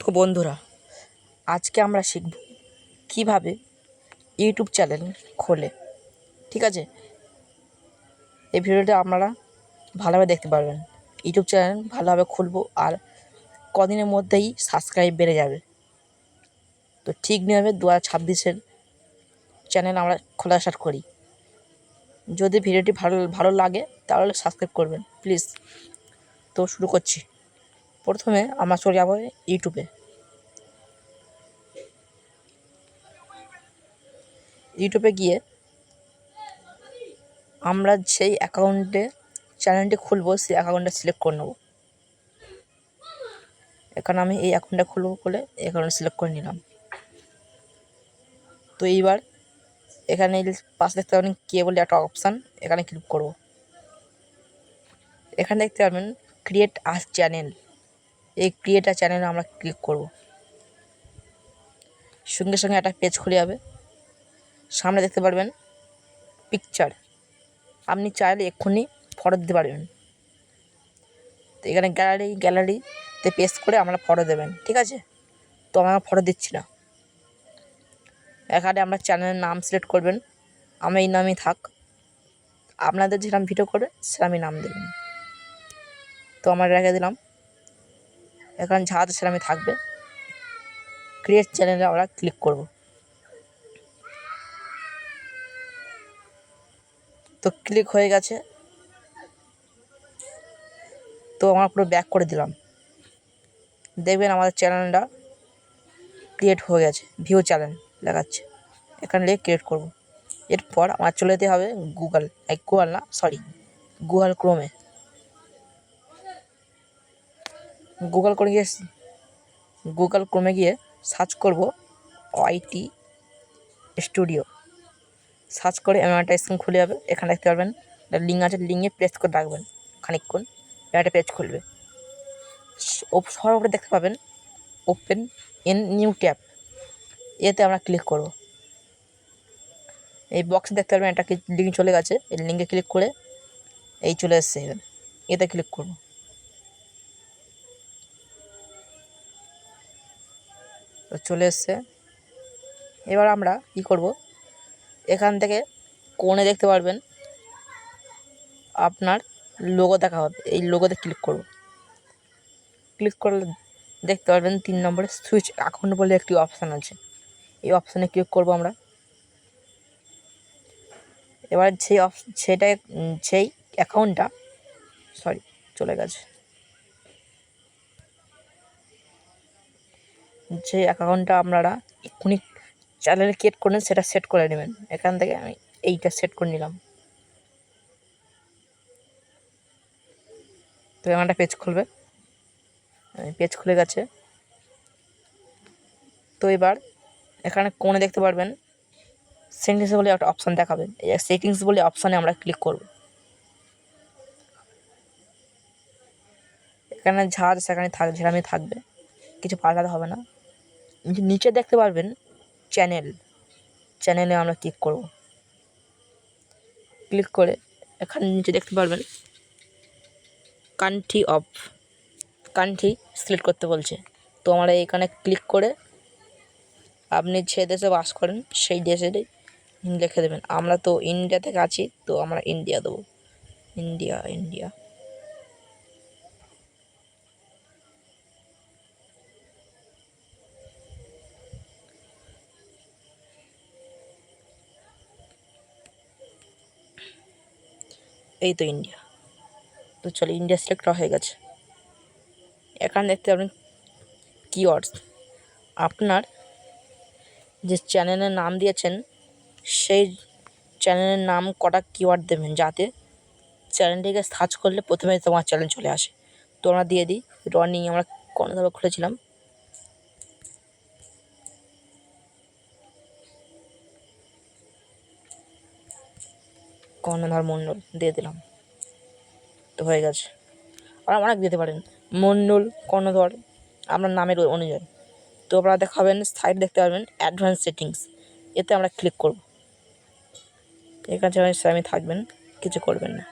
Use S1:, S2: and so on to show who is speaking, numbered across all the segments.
S1: তো বন্ধুরা, আজকে আমরা শিখব কিভাবে ইউটিউব চ্যানেল খোলে। ঠিক আছে, এই ভিডিওটা আপনারা ভালোভাবে দেখতে পারবেন। ইউটিউব চ্যানেল ভালোভাবে খুলবো আর কদিনের মধ্যেই সাবস্ক্রাইব বেড়ে যাবে। তো ঠিক নিয়মে 2026-এর চ্যানেল আমরা খোলা স্টার্ট করি। যদি ভিডিওটি ভালো লাগে তাহলে সাবস্ক্রাইব করবেন প্লিজ। তো শুরু করছি। প্রথমে আমরা চলে যাবো ইউটিউবে। ইউটিউবে গিয়ে আমরা সেই অ্যাকাউন্টে চ্যানেলটি খুলবো, সেই অ্যাকাউন্টটা সিলেক্ট করে নেব। এখানে আমি এই অ্যাকাউন্টটা খুলবো বলে অ্যাকাউন্ট সিলেক্ট করে নিলাম। তো এইবার এখানে পাশে দেখতে পাবেন কে বলে একটা অপশান, এখানে ক্লিক করব। এখানে দেখতে পাবেন ক্রিয়েট আ চ্যানেল, এই ক্রিয়েট আ চ্যানেলে আমরা ক্লিক করব। সঙ্গে সঙ্গে একটা পেজ খুলে যাবে। সামনে দেখতে পারবেন পিকচার, আপনি চাইলে এক্ষুনি ফটো দিতে পারবেন। তো এখানে গ্যালারিতে পেস্ট করে আমরা ফটো দেবেন। ঠিক আছে, তো আমরা ফটো দিচ্ছি না। এখানে আমরা চ্যানেলের নাম সিলেক্ট করবেন। আমি এই নামই থাক, আপনাদের যেরকম ভিডিও করে সেরকমই নাম দেবেন। তো আমরা রেখে দিলাম। এখানে যা আছে সেরকমই থাকবে। ক্রিয়েট চ্যানেলে আমরা ক্লিক করব। তো ক্লিক হয়ে গেছে। তো আমরা পুরো ব্যাক করে দিলাম। দেখবেন আমাদের চ্যানেলটা ক্রিয়েট হয়ে গেছে, ভিউ চ্যানেল দেখাচ্ছে। এখানে লিখে ক্রিয়েট করব। এরপর আমার চলে যেতে হবে গুগল ক্রোমে। গুগল ক্রোমে গিয়ে সার্চ করব ওয়াইটি স্টুডিও। সার্চ করে এমন একটা স্ক্রিন খুলে যাবে। এখানে দেখতে পারবেন লিঙ্ক আছে, লিঙ্কে প্রেস করে রাখবেন খানিকক্ষণ, একটা পেজ খুলবে। সবার উপরে দেখতে পাবেন ওপেন ইন নিউ ট্যাব, এতে আমরা ক্লিক করব। এই বক্সে দেখতে পারবেন একটা লিঙ্ক চলে গেছে, এই লিঙ্কে ক্লিক করে এই চলে এসছে, এতে ক্লিক করব। তো চলে এসছে। এবার আমরা কি করব, এখান থেকে কোণে দেখতে পারবেন আপনার লোগো দেখা হবে, এই লোগোতে ক্লিক করব। ক্লিক করলে দেখতে পারবেন 3 নম্বরে সুইচ অ্যাকাউন্ট বলে একটি অপশান আছে, এই অপশানে ক্লিক করব আমরা। এবার সেই অ্যাকাউন্টটা চলে গেছে। যে অ্যাকাউন্টটা আপনারা এক্ষুনি চ্যানেল ক্রিয়েট করেন সেটা সেট করে নেবেন। এখান থেকে আমি এইটা সেট করে নিলাম। তো এমন একটা পেজ খুলবে, পেজ খুলে গেছে। তো এবার এখানে কোণে দেখতে পারবেন সেটিংস বলে একটা অপশান দেখাবে, এই সেটিংস বলে অপশানে আমরা ক্লিক করব। এখানে যা আছে সেখানে সেখানে থাকবে, কিছু পাল্টাতে হবে না। নিচে দেখতে পারবেন চ্যানেলে আমরা ক্লিক করব। ক্লিক করে এখানে নিচে দেখতে পারবেন কান্ট্রি সিলেক্ট করতে বলছে। তো আমরা এখানে ক্লিক করে আপনি যে দেশে বাস করেন সেই দেশেরই লিখে দেবেন। আমরা তো ইন্ডিয়া থেকে আছি, তো আমরা ইন্ডিয়া দেবো। ইন্ডিয়া। এই তো ইন্ডিয়া। তো চলো, ইন্ডিয়া সিলেক্ট হয়ে গেছে। এখানে দেখতে পাবেন কিওয়ার্ডস, আপনার যে চ্যানেলের নাম দিয়েছেন সেই চ্যানেলের নাম কটা কিওয়ার্ড দেবেন, যাতে চ্যানেলটিকে সার্চ করলে প্রথমে তোমার চ্যানেল চলে আসে। তো আমরা দিয়ে দিই রনি, আমরা কোনোভাবে খুলেছিলাম। কর্ণধার মণ্ডল দিয়ে দিলাম। তো হয়ে গেছে। আর অনেক দিতে পারেন, মণ্ডল, কর্ণধর, আপনার নামের অনুযায়ী। তো আপনারা দেখাবেন সাইড দেখতে পারবেন অ্যাডভান্স সেটিংস, এতে আমরা ক্লিক করব। এখানে আমি থাকবেন, কিছু করবেন না।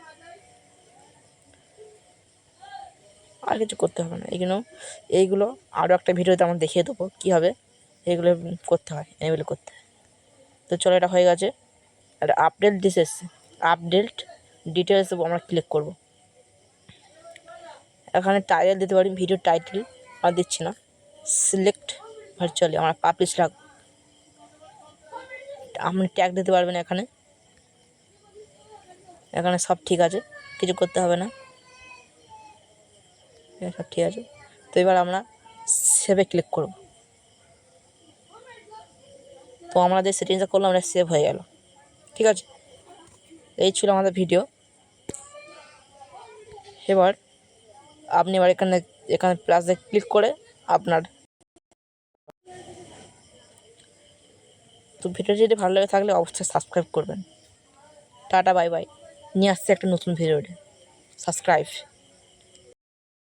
S1: আর কিছু করতে হবে না। এইগুলো আরও একটা ভিডিওতে আমরা দেখিয়ে দেবো কীভাবে এইগুলো করতে হয়, এনেবল করতে হয়। তো চলো, এটা হয়ে গেছে। একটা আপডেট এসছে, আপডেট ডিটেলস আমরা ক্লিক করব। এখানে টাইটেল দিতে পারি, ভিডিও টাইটেল আর দিচ্ছি না। সিলেক্ট ভার্চুয়ালি আমরা পাবলিশ রাখবো। আপনি ট্যাগ দিতে পারবেন এখানে। এখানে সব ঠিক আছে, কিছু করতে হবে না, সব ঠিক আছে। তো এবার আমরা সেভে ক্লিক করব। তো আমরা যে সেটিংসটা করলাম আমরা সেভ হয়ে গেল। ঠিক আছে, এই ছিল আমাদের ভিডিও। এবার আপনি এখানে প্লাসে ক্লিক করে আপনার, তো ভিডিও যদি ভালো লাগে থাকলে অবশ্যই সাবস্ক্রাইব করবেন। টাটা বাই বাই, নিয়ে আসছে একটা নতুন ভিডিওতে। সাবস্ক্রাইব।